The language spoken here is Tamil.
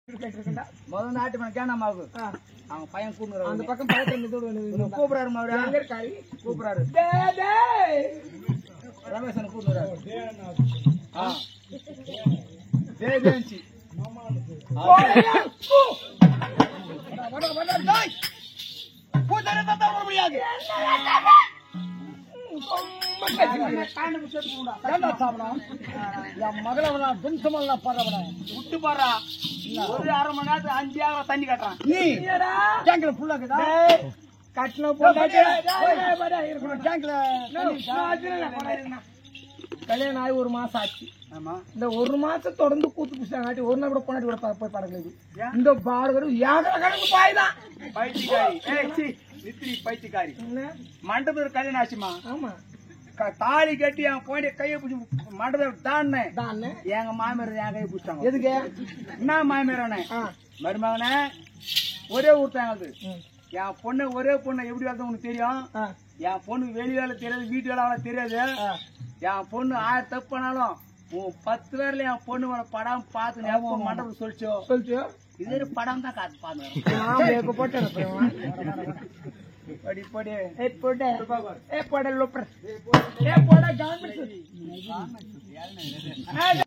முதல் நாட்டு மணிக்கா நம்ம அவங்க பையன் கூப்பிடுறாரு அந்த பக்கம் கூப்பிடுறாரு கூப்பிடுறாரு ரமேசன் கூப்பிடுறாரு ஜெயஜெயந்தி முடியாது மகளை விட்டு பாடுறா ஒரு அரை மணி நேரத்துக்கு 5 தண்ணி கட்டுறான் நீ டேங்க்ல ஃபுல்லா கல்யாணம் ஆகி 1 மாசம் ஆச்சு. இந்த 1 மாசம் தொடர்ந்து கூத்து புடிச்சாங்காட்டி ஒரு நாள் கூட பொண்ணாடி கூட போய் படக்கல. இந்த பாடுகிற ஏகல கணக்கு பாய்தான் பைத்தியக்காரி மண்டபத்தில் கல்யாணம் ஆச்சுமா. ஆமா தாலி கட்டி என் போய் கையை பிடிச்சி மண்டபம் தானே எங்க மாமியார் என் கையை பிடிச்சாங்க. எதுக்கு என்ன மாமியாரானே மருமகனே ஒரே ஊர்த்தாங்க. என் பொண்ணு ஒரே பொண்ணு எப்படி வளர்த்த உனக்கு தெரியும். என் பொண்ணு வெளி வேலை தெரியாது வீட்டு வேலை அவளை தெரியாது. என் பொண்ணு 1000 தப்பு பண்ணாலும் 10 பேர்ல என் பொண்ணு படம் பார்த்து மண்டபம் சொல்லிச்சோ இது படம் தான் காத்து பாத்து போட